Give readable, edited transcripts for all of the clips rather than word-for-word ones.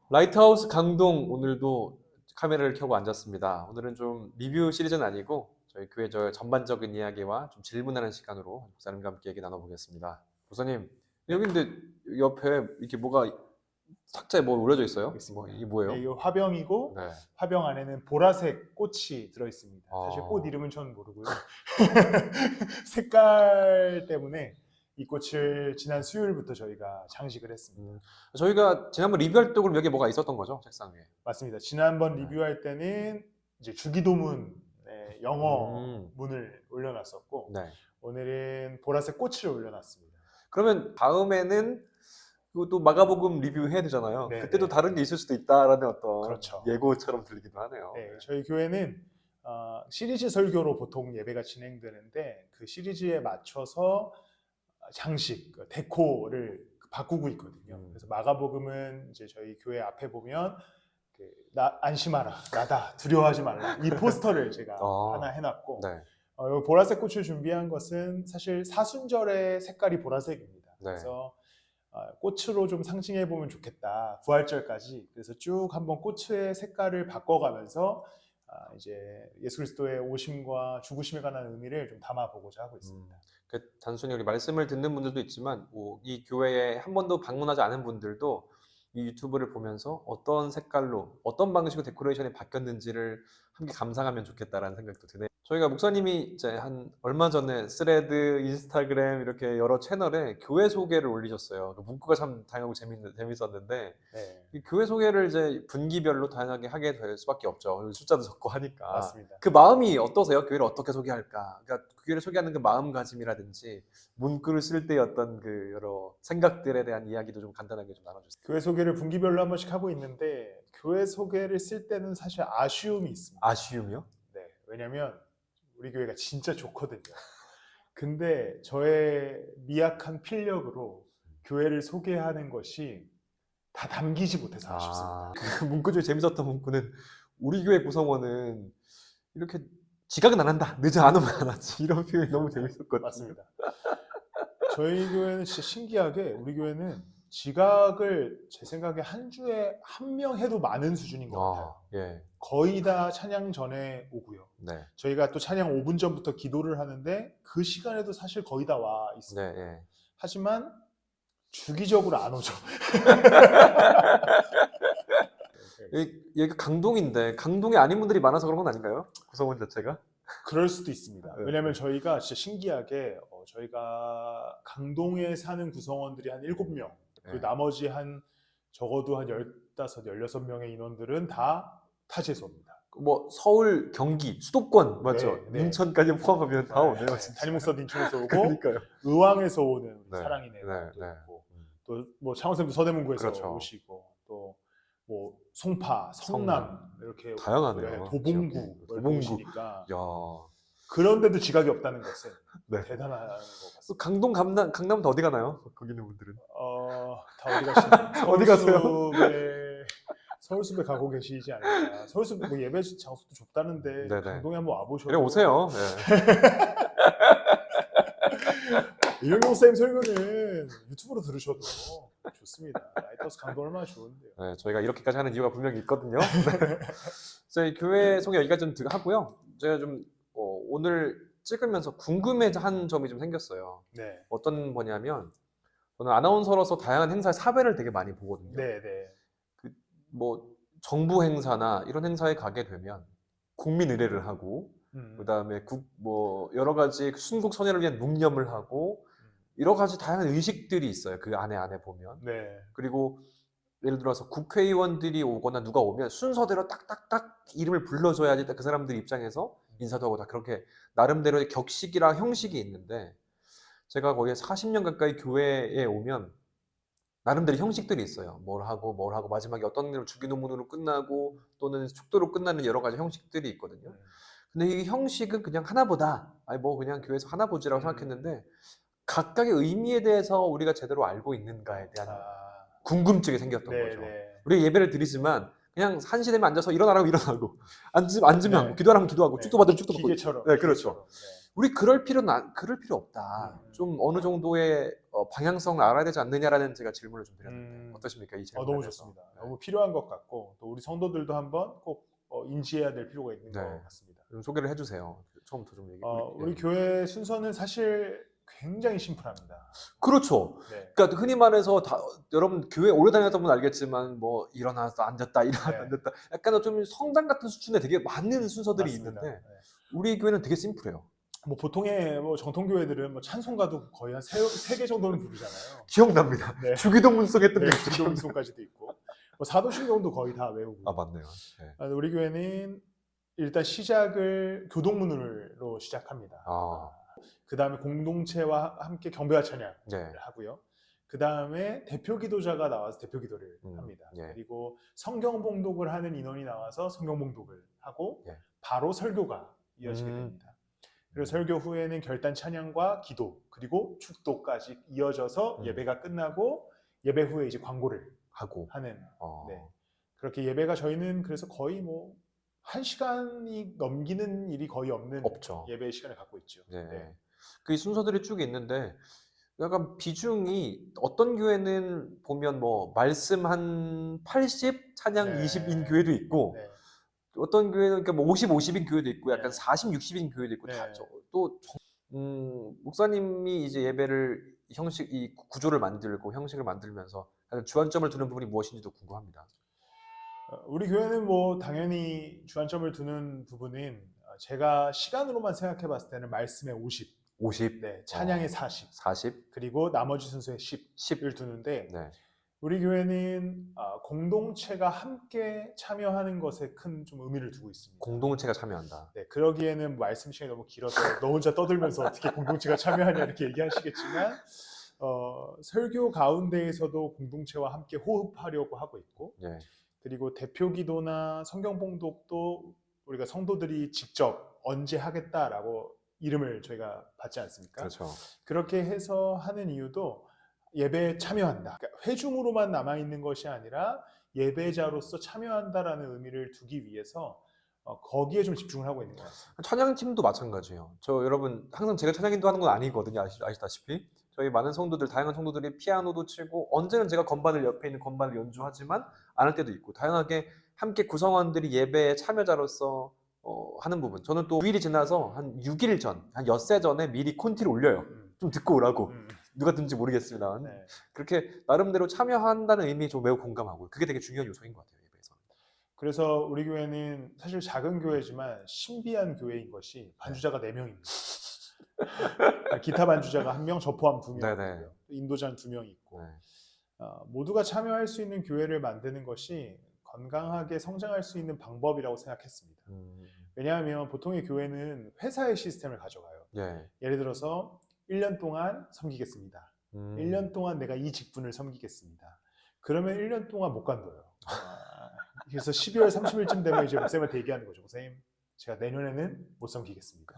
라이트하우스 강동 오늘도 카메라를 켜고 앉았습니다. 오늘은 좀 리뷰 시리즈는 아니고 저희 교회 저 전반적인 이야기와 좀 질문하는 시간으로 목사님과 함께 얘기 나눠보겠습니다. 목사님 여기 근데 옆에 이렇게 뭐가 탁자에 뭐 올려져 있어요? 뭐 이게 네, 뭐예요? 이 화병이고 네. 화병 안에는 보라색 꽃이 들어 있습니다. 사실 꽃 아, 이름은 저는 모르고요. 색깔 때문에 이 꽃을 지난 수요일부터 저희가 장식을 했습니다. 저희가 지난번 리뷰할 때 그럼 여기 뭐가 있었던 거죠? 책상 위에. 맞습니다. 지난번 네. 리뷰할 때는 이제 주기도문 영어 음, 문을 올려놨었고 네. 오늘은 보라색 꽃을 올려놨습니다. 그러면 다음에는 또 마가복음 리뷰해야 되잖아요. 네, 그때도 네. 다른 게 있을 수도 있다라는 어떤 그렇죠. 예고처럼 들리기도 하네요. 네, 저희 교회는 시리즈 설교로 보통 예배가 진행되는데 그 시리즈에 맞춰서 장식, 데코를 바꾸고 있거든요. 그래서 마가복음은 이제 저희 교회 앞에 보면 안심하라, 나다, 두려워하지 말라 이 포스터를 제가 하나 해놨고 네. 이 보라색 꽃을 준비한 것은 사실 사순절의 색깔이 보라색입니다. 네. 그래서 꽃으로 좀 상징해 보면 좋겠다. 부활절까지. 그래서 쭉 한번 꽃의 색깔을 바꿔가면서 이제 예수 그리스도의 오심과 죽으심에 관한 의미를 좀 담아보고자 하고 있습니다. 단순히 우리 말씀을 듣는 분들도 있지만 이 교회에 한 번도 방문하지 않은 분들도 이 유튜브를 보면서 어떤 색깔로 어떤 방식으로 데코레이션이 바뀌었는지를 함께 감상하면 좋겠다라는 생각도 드네요. 저희가 목사님이 이제 한 얼마 전에 스레드, 인스타그램 이렇게 여러 채널에 교회 소개를 올리셨어요. 그 문구가 참 다양하고 재밌었는데 네, 이 교회 소개를 이제 분기별로 다양하게 하게 될 수밖에 없죠. 숫자도 적고 하니까. 맞습니다. 그 마음이 어떠세요? 교회를 어떻게 소개할까? 그러니까 교회를 소개하는 그 마음가짐이라든지 문구를 쓸 때의 어떤 그 여러 생각들에 대한 이야기도 좀 간단하게 좀 나눠주세요. 교회 소개를 분기별로 한 번씩 하고 있는데 교회 소개를 쓸 때는 사실 아쉬움이 있습니다. 아쉬움이요? 네, 왜냐면 우리 교회가 진짜 좋거든요. 근데 저의 미약한 필력으로 교회를 소개하는 것이 다 담기지 못해서 아쉽습니다. 그 문구 중에 재밌었던 문구는 우리 교회 구성원은 이렇게 지각은 안 한다. 늦어 안 오면 안 하지. 이런 표현이 너무 재밌었거든요. 맞습니다. 저희 교회는 진짜 신기하게 우리 교회는 지각을 제 생각에 한 주에 한 명 해도 많은 수준인 것 같아요. 예. 거의 다 찬양 전에 오고요. 네. 저희가 또 찬양 5분 전부터 기도를 하는데 그 시간에도 사실 거의 다 와 네, 있습니다. 예. 하지만 주기적으로 안 오죠. 여기가 강동인데 강동이 아닌 분들이 많아서 그런 건 아닌가요? 구성원 자체가? 그럴 수도 있습니다. 네, 왜냐하면 네. 저희가 진짜 신기하게 저희가 강동에 사는 구성원들이 한 7명, 그 네. 나머지 한 적어도 한 15, 16명의 인원들은 다 타지에서입니다. 뭐 서울, 경기, 수도권 맞죠? 네, 네. 인천까지 포함하면 다 오네요. 진짜. 담임 목사도 인천에서 오고 그러니까요. 의왕에서 오는 네, 사랑이네가 네, 또 네. 있고 또 뭐 창원쌤도 서대문구에서 그렇죠. 오시고 또 뭐 송파, 성남 이렇게 다양하네요. 네, 도봉구 지역이. 이렇게 오시니까 야. 그런데도 지각이 없다는 것은 네. 대단한 것 같습니다. 또 강동 강남 더 어디 가나요? 거기 있는 분들은. 다 어디 가시나요? 어디 가세요? 서울숲에 가고 계시지 않을까. 서울숲 뭐 예배 장소도 좁다는데 네네. 강동에 한번 와보셔도 그래 오세요. 이영용 쌤 설교는 유튜브로 들으셔도 좋습니다. 라이트하우스 강동 얼마나 좋은데요. 네, 저희가 이렇게까지 하는 이유가 분명히 있거든요. 네. 저희 교회 소개 여기까지 좀 하고요. 제가 좀 오늘 찍으면서 궁금해한 점이 좀 생겼어요. 네, 어떤 거냐면 저는 아나운서로서 다양한 행사에 사회를 되게 많이 보거든요. 네, 네. 뭐 정부 행사나 이런 행사에 가게 되면 국민 의례를 하고 그다음에 뭐 여러 가지 순국 선열을 위한 묵념을 하고 여러 가지 다양한 의식들이 있어요. 그 안에 보면. 네. 그리고 예를 들어서 국회의원들이 오거나 누가 오면 순서대로 딱딱딱 이름을 불러줘야지 그 사람들 입장에서 인사도 하고 다 그렇게 나름대로의 격식이랑 형식이 있는데 제가 거의 40년 가까이 교회에 오면 나름대로 형식들이 있어요. 뭘 하고 마지막에 어떤 일을 주기도문으로 끝나고 또는 축도로 끝나는 여러 가지 형식들이 있거든요. 근데 이 형식은 그냥 하나보다 아니 뭐 그냥 교회에서 하나 보지라고 생각했는데 각각의 의미에 대해서 우리가 제대로 알고 있는가에 대한 궁금증이 생겼던 네, 거죠. 네. 우리 예배를 드리지만 그냥 1시 되면 앉아서 일어나라고 일어나고 앉으면 네. 기도하라면 기도하고 네. 축도 받으면 축도 받고. 기계처럼. 네, 그렇죠. 기계처럼. 네. 우리 그럴 필요 없다. 음. 좀 어느 정도의 방향성을 알아야 되지 않느냐라는 제가 질문을 좀 드렸는데 어떠십니까? 이 질문에 너무 대해서. 좋습니다. 네. 너무 필요한 것 같고 또 우리 성도들도 한번 꼭 인지해야 될 필요가 있는 네. 것 같습니다. 좀 소개를 해주세요. 처음부터 좀 얘기. 우리 교회 순서는 사실 굉장히 심플합니다. 그렇죠. 네. 그러니까 흔히 말해서 여러분 교회 오래 다녔던 분 알겠지만 뭐 일어나서 앉았다 일어났다 네. 앉았다 약간 좀 성당 같은 수준의 되게 많은 순서들이 맞습니다. 있는데 네. 우리 교회는 되게 심플해요. 뭐 보통의 뭐 정통 교회들은 뭐 찬송가도 거의 한 3개 정도는 부르잖아요. 기억납니다. 네. 주기도 문성했던 네, 게 주기도문송까지도 있고 뭐 사도신경도 거의 다 외우고. 아 맞네요. 네. 우리 교회는 일단 시작을 교동문으로 시작합니다. 아 그 다음에 공동체와 함께 경배와 찬양을 네. 하고요. 그 다음에 대표 기도자가 나와서 대표 기도를 합니다. 예. 그리고 성경 봉독을 하는 인원이 나와서 성경 봉독을 하고 예. 바로 설교가 이어지게 됩니다. 그리고 설교 후에는 결단 찬양과 기도 그리고 축도까지 이어져서 예배가 끝나고 예배 후에 이제 광고를 하고 하는 네. 그렇게 예배가 저희는 그래서 거의 뭐 1시간이 넘기는 일이 거의 없는 없죠. 예배 시간을 갖고 있죠. 네. 그 순서들이 쭉 있는데 약간 비중이 어떤 교회는 보면 뭐 말씀 한 80, 찬양 네. 20인 교회도 있고 네. 어떤 교회는 그러니까 뭐 50, 50인 교회도 있고 약간 네. 40, 60인 교회도 있고 네. 또 목사님이 이제 예배를 이 구조를 만들고 형식을 만들면서 주안점을 두는 부분이 무엇인지도 궁금합니다. 우리 교회는 뭐 당연히 주안점을 두는 부분은 제가 시간으로만 생각해 봤을 때는 말씀에 50, 50, 찬양에 40, 40, 그리고 나머지 순서에 10을 10. 두는데 네. 우리 교회는 공동체가 함께 참여하는 것에 큰 좀 의미를 두고 있습니다. 공동체가 참여한다. 네, 그러기에는 말씀 시간이 너무 길어서 너 혼자 떠들면서 어떻게 공동체가 참여하냐 이렇게 얘기하시겠지만 설교 가운데에서도 공동체와 함께 호흡하려고 하고 있고 네. 그리고 대표 기도나 성경 봉독도 우리가 성도들이 직접 언제 하겠다라고 이름을 저희가 받지 않습니까? 그렇죠. 그렇게 해서 하는 이유도 예배에 참여한다. 그러니까 회중으로만 남아있는 것이 아니라 예배자로서 참여한다라는 의미를 두기 위해서 거기에 좀 집중을 하고 있는 것 같습니다. 찬양팀도 마찬가지예요. 여러분 항상 제가 찬양 인도하는 건 아니거든요. 아시다시피 저희 많은 성도들 다양한 성도들이 피아노도 치고 언제는 제가 옆에 있는 건반을 연주하지만 안 할 때도 있고 다양하게 함께 구성원들이 예배에 참여자로서 하는 부분. 저는 또 9일이 지나서 한 6일 전, 한 엿새 전에 미리 콘티를 올려요. 좀 듣고 오라고. 누가 듣는지 모르겠습니다. 네. 그렇게 나름대로 참여한다는 의미 좀 매우 공감하고 그게 되게 중요한 요소인 것 같아요. 예배에서. 그래서 우리 교회는 사실 작은 교회지만 신비한 교회인 것이 반주자가 4명입니다. 기타 반주자가 1명, 저 포함 2명, 네네. 인도자는 2명이 있고 네. 모두가 참여할 수 있는 교회를 만드는 것이 건강하게 성장할 수 있는 방법이라고 생각했습니다. 왜냐하면 보통의 교회는 회사의 시스템을 가져가요. 네. 예를 들어서 1년 동안 섬기겠습니다. 1년 동안 내가 이 직분을 섬기겠습니다. 그러면 1년 동안 못 간둬요. 그래서 12월 30일쯤 되면 이제 목사님한테 얘기하는 거죠. 목사님, 제가 내년에는 못 섬기겠습니다.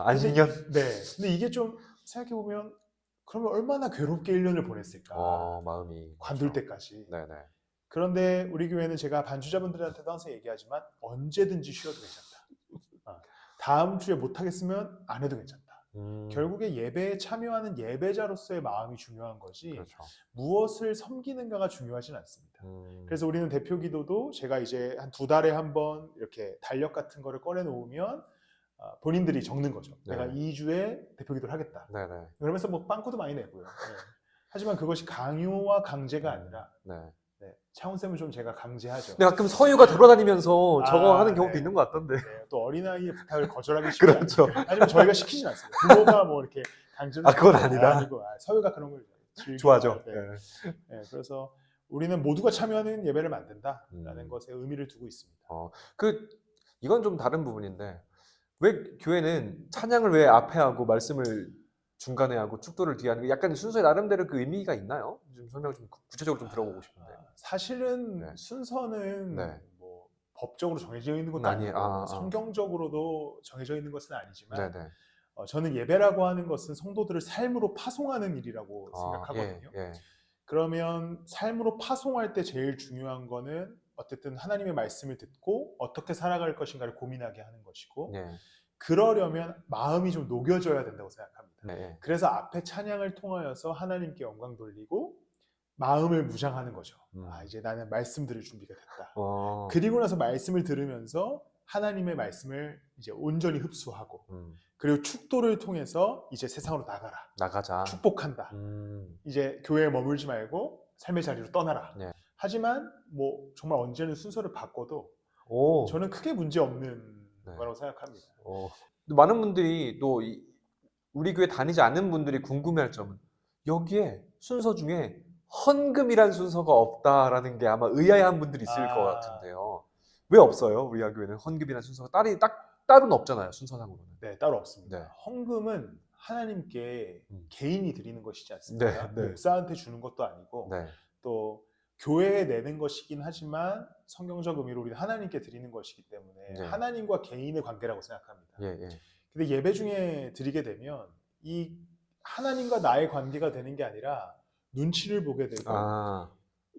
안식년? 네. 근데 이게 좀 생각해보면 그러면 얼마나 괴롭게 1년을 보냈을까. 마음이. 관둘 그렇죠. 때까지. 네네. 그런데 우리 교회는 제가 반주자분들한테도 항상 얘기하지만 언제든지 쉬어도 괜찮다. 다음 주에 못하겠으면 안 해도 괜찮다. 결국에 예배에 참여하는 예배자로서의 마음이 중요한 거지 그렇죠. 무엇을 섬기는가가 중요하진 않습니다. 그래서 우리는 대표 기도도 제가 이제 한 2달에 한 번 이렇게 달력 같은 거를 꺼내 놓으면 본인들이 적는 거죠. 네. 내가 2주에 대표 기도를 하겠다. 네네. 그러면서 뭐 빵꾸도 많이 내고요. 네. 하지만 그것이 강요와 강제가 아니라 차원쌤은 좀 제가 강제하죠. 근데 가끔 서유가 돌아다니면서 저거 하는 경우도 있는 것 같던데. 또 어린아이의 부탁을 거절하기 쉽지 않죠. 그렇죠. 하지만 저희가 시키진 않습니다. 부모가 뭐 이렇게 강제로 그건 아니다. 아니고 서유가 그런 걸 좋아하죠. 그래서 우리는 모두가 참여하는 예배를 만든다라는 것에 의미를 두고 있습니다. 이건 좀 다른 부분인데 왜 교회는 찬양을 왜 앞에 하고 말씀을 중간에 하고 축도를 뒤에 하는 게 약간 순서에 나름대로 그 의미가 있나요? 좀 설명 좀 구체적으로 좀 들어보고 싶은데. 사실은 순서는 뭐 법적으로 정해져 있는 것도 아니고 성경적으로도 정해져 있는 것은 아니지만 저는 예배라고 하는 것은 성도들을 삶으로 파송하는 일이라고 생각하거든요. 그러면 삶으로 파송할 때 제일 중요한 거는 어쨌든 하나님의 말씀을 듣고 어떻게 살아갈 것인가를 고민하게 하는 것이고 예. 그러려면 마음이 좀 녹여져야 된다고 생각합니다. 네. 그래서 앞에 찬양을 통하여서 하나님께 영광 돌리고 마음을 무장하는 거죠. 이제 나는 말씀 들을 준비가 됐다. 그리고 나서 말씀을 들으면서 하나님의 말씀을 이제 온전히 흡수하고 그리고 축도를 통해서 이제 세상으로 나가자. 축복한다. 이제 교회에 머물지 말고 삶의 자리로 떠나라. 네. 하지만 뭐 정말 언제는 순서를 바꿔도 저는 크게 문제 없는 네. 거라고 생각합니다. 많은 분들이 또 우리 교회 다니지 않는 분들이 궁금해할 점은 여기에 순서 중에 헌금이란 순서가 없다라는 게 아마 의아해한 분들이 있을 것 같은데요. 왜 없어요? 우리 교회는 헌금이라는 순서가 따로는 없잖아요. 순서상으로는. 네, 따로 없습니다. 네. 헌금은 하나님께 개인이 드리는 것이지 않습니까? 네, 네. 목사한테 주는 것도 아니고 네. 또 교회에 내는 것이긴 하지만 성경적 의미로 우리는 하나님께 드리는 것이기 때문에 네. 하나님과 개인의 관계라고 생각합니다. 예. 근데 예배 중에 드리게 되면 이 하나님과 나의 관계가 되는 게 아니라 눈치를 보게 되고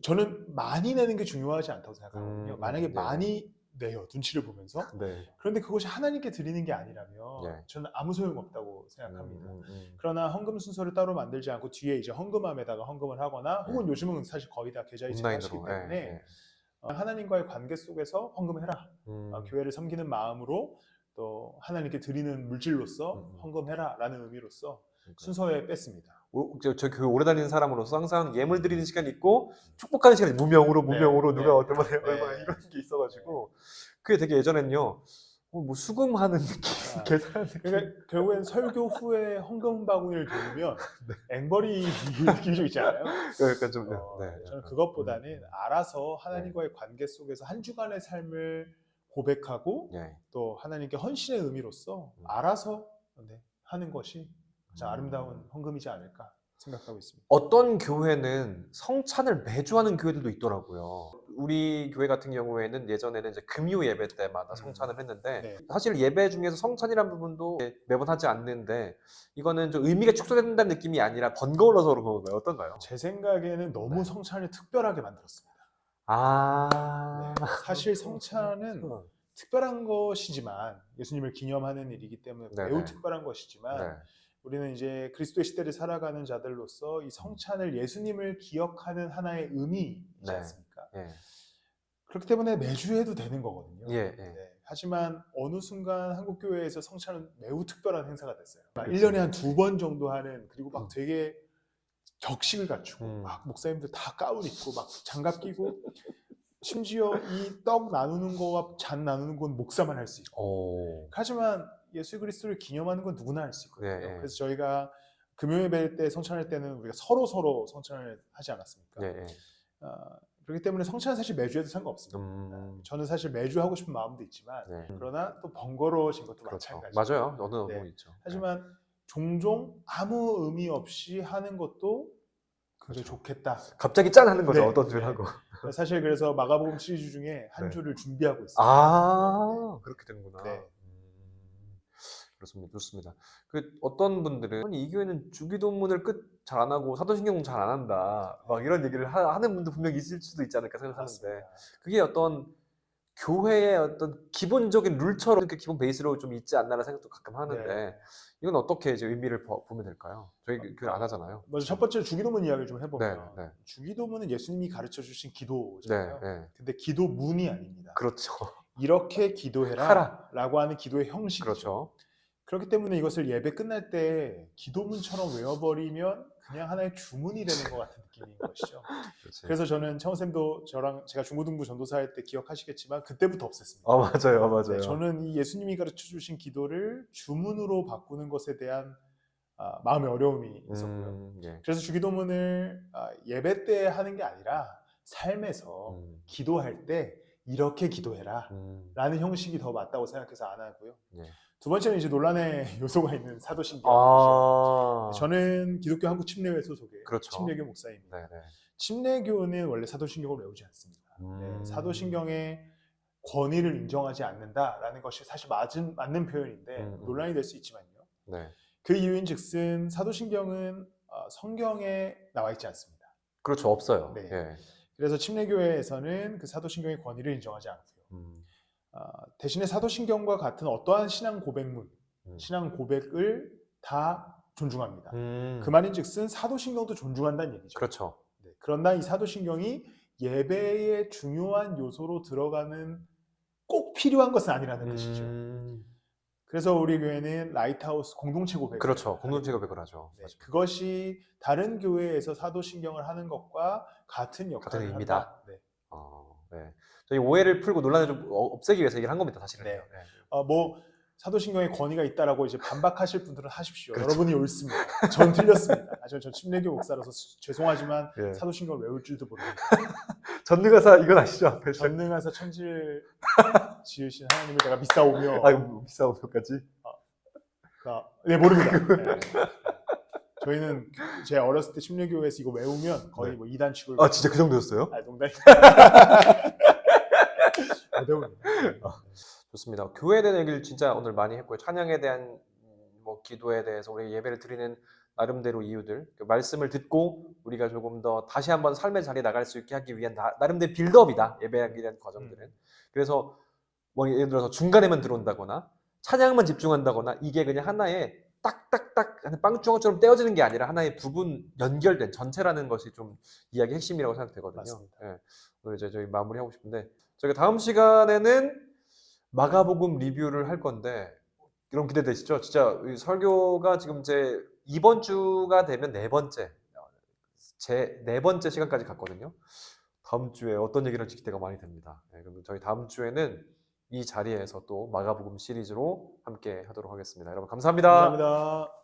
저는 많이 내는 게 중요하지 않다고 생각하거든요. 만약에 많이 내요, 눈치를 보면서. 네. 그런데 그것이 하나님께 드리는 게 아니라면 네. 저는 아무 소용없다고 생각합니다. 그러나 헌금 순서를 따로 만들지 않고 뒤에 이제 헌금함에다가 헌금을 하거나 혹은 요즘은 사실 거의 다 계좌이체를 하시기 때문에 하나님과의 관계 속에서 헌금해라. 교회를 섬기는 마음으로 또 하나님께 드리는 물질로서 헌금해라 라는 의미로서 순서에 뺐습니다. 저 교회 오래 다니는 사람으로서 항상 예물 드리는 시간이 있고 축복하는 시간이 무명으로 누가 어떤 번 얼마 이런 게 있어가지고 그게 되게 예전엔요 뭐 수금하는 느낌, 계산하는 느낌. 그러니까 결국엔 설교 후에 헌금 바구니를 돌리면 앵벌이 느낌이 좀 있잖아요. 그러니까 좀 저는 그것보다는 알아서 하나님과의 관계 속에서 한 주간의 삶을 고백하고 또 하나님께 헌신의 의미로서 알아서 하는 것이 가장 아름다운 헌금이지 않을까 생각하고 있습니다. 어떤 교회는 성찬을 매주 하는 교회들도 있더라고요. 우리 교회 같은 경우에는 예전에는 이제 금요 예배 때마다 성찬을 했는데 사실 예배 중에서 성찬이라는 부분도 매번 하지 않는데 이거는 좀 의미가 축소된다는 느낌이 아니라 번거로워서 그런 건가요? 어떤가요? 제 생각에는 너무 성찬을 특별하게 만들었습니다. 사실 성찬은 특별한 것이지만 예수님을 기념하는 일이기 때문에 매우 특별한 것이지만 우리는 이제 그리스도의 시대를 살아가는 자들로서 이 성찬을 예수님을 기억하는 하나의 의미이지 않습니까? 그렇기 때문에 매주 해도 되는 거거든요. 하지만 어느 순간 한국교회에서 성찬은 매우 특별한 행사가 됐어요. 1년에 한 2번 정도 하는 그리고 막 되게 격식을 갖추고 막 목사님들 다 가운 입고 막 장갑 끼고 심지어 이 떡 나누는 거와 잔 나누는 건 목사만 할 수 있고 하지만 예수 그리스도를 기념하는 건 누구나 할 수 있거든요. 그래서 저희가 금요예배 때 성찬할 때는 우리가 서로 성찬을 하지 않았습니까? 그렇기 때문에 성찬은 사실 매주 해도 상관없습니다. 저는 사실 매주 하고 싶은 마음도 있지만 그러나 또 번거로워진 것도 마찬가지죠. 맞아요. 어느 부분 있죠. 하지만 종종 아무 의미 없이 하는 것도 굉장히 좋겠다. 갑자기 짠 하는 거죠. 어떤 줄 하고. 사실 그래서 마가복음 시리즈 중에 한 주를 준비하고 있어요. 그렇게 되는구나. 그렇습니다. 좋습니다. 어떤 분들은 이 교회는 주기도문을 끝 잘 안 하고 사도신경 잘 안 한다. 막 이런 얘기를 하는 분도 분명히 있을 수도 있지 않을까 생각하는데 그게 어떤 교회의 어떤 기본적인 룰처럼 그 기본 베이스로 좀 있지 않나라는 생각도 가끔 하는데 이건 어떻게 이제 의미를 보면 될까요? 저희 교회 안 하잖아요. 먼저 첫 번째 주기도문 이야기를 좀 해보면 주기도문은 예수님이 가르쳐 주신 기도잖아요. 근데 기도문이 아닙니다. 그렇죠. 이렇게 기도해라 라고 하는 기도의 형식이죠. 그렇죠. 그렇기 때문에 이것을 예배 끝날 때 기도문처럼 외워버리면 그냥 하나의 주문이 되는 것 같은 느낌인 것이죠. 그래서 저는 청선생도 저랑 제가 중고등부 전도사 할 때 기억하시겠지만 그때부터 없앴습니다. 맞아요. 저는 이 예수님이 가르쳐 주신 기도를 주문으로 바꾸는 것에 대한 마음의 어려움이 있었고요. 그래서 주기도문을 예배 때 하는 게 아니라 삶에서 기도할 때 이렇게 기도해라 라는 형식이 더 맞다고 생각해서 안 하고요. 두 번째는 이제 논란의 요소가 있는 사도신경이죠. 저는 기독교 한국 침례회 소속의 침례교 목사입니다. 침례교는 원래 사도신경을 외우지 않습니다. 사도신경의 권위를 인정하지 않는다라는 것이 사실 맞는 표현인데 논란이 될 수 있지만요. 그 이유인즉슨 사도신경은 성경에 나와 있지 않습니다. 그렇죠. 없어요. 그래서 침례교회에서는 그 사도신경의 권위를 인정하지 않고요. 음, 대신에 사도신경과 같은 어떠한 신앙 고백문, 신앙 고백을 다 존중합니다. 그 말인즉슨 사도신경도 존중한다는 얘기죠. 그렇죠. 네, 그러나 이 사도신경이 예배의 중요한 요소로 들어가는 꼭 필요한 것은 아니라는 뜻이죠. 그래서 우리 교회는 라이트하우스 공동체 고백을 그렇죠. 공동체 고백을 하죠. 네, 그것이 다른 교회에서 사도신경을 하는 것과 같은 역할을 같은 의미다. 한다. 네. 네. 저희 오해를 풀고 논란을 좀 없애기 위해서 얘기를 한 겁니다. 사실은. 네. 네. 뭐 사도신경에 권위가 있다라고 이제 반박하실 분들은 하십시오. 그렇죠. 여러분이 옳습니다. 전 틀렸습니다. 전 침례교 목사로서 죄송하지만 예. 사도신경을 외울 줄도 모릅니다. 전능하사 이건 아시죠? 전능하사 천지를 지으신 하나님을 내가 믿사오며 아이고 비싸우면까지. 네 모릅니다. 네. 저희는 제 어렸을 때 침례교회에서 이거 외우면 거의 네. 뭐 2단 취급. 아 진짜 그 정도였어요? 농담이. 어려운데. 좋습니다. 교회에 대한 얘기를 진짜 오늘 많이 했고요. 찬양에 대한 뭐 기도에 대해서 우리 예배를 드리는 나름대로 이유들, 그 말씀을 듣고 우리가 조금 더 다시 한번 삶의 자리에 나갈 수 있게 하기 위한 나름대로 빌드업이다. 예배하기 위한 과정들은. 그래서 뭐 예를 들어서 중간에만 들어온다거나 찬양만 집중한다거나 이게 그냥 하나의 딱딱딱 하는 빵조각처럼 떼어지는 게 아니라 하나의 부분 연결된 전체라는 것이 좀 이야기 핵심이라고 생각되거든요. 맞습니다. 네. 오늘 이제 저희 마무리하고 싶은데 저희가 다음 시간에는 마가복음 리뷰를 할 건데 여러분 기대되시죠? 진짜 이 설교가 지금 제 이번 주가 되면 제 네 번째 시간까지 갔거든요. 다음 주에 어떤 얘기를 할지 기대가 많이 됩니다. 네, 그럼 저희 다음 주에는 이 자리에서 또 마가복음 시리즈로 함께 하도록 하겠습니다. 여러분 감사합니다. 감사합니다.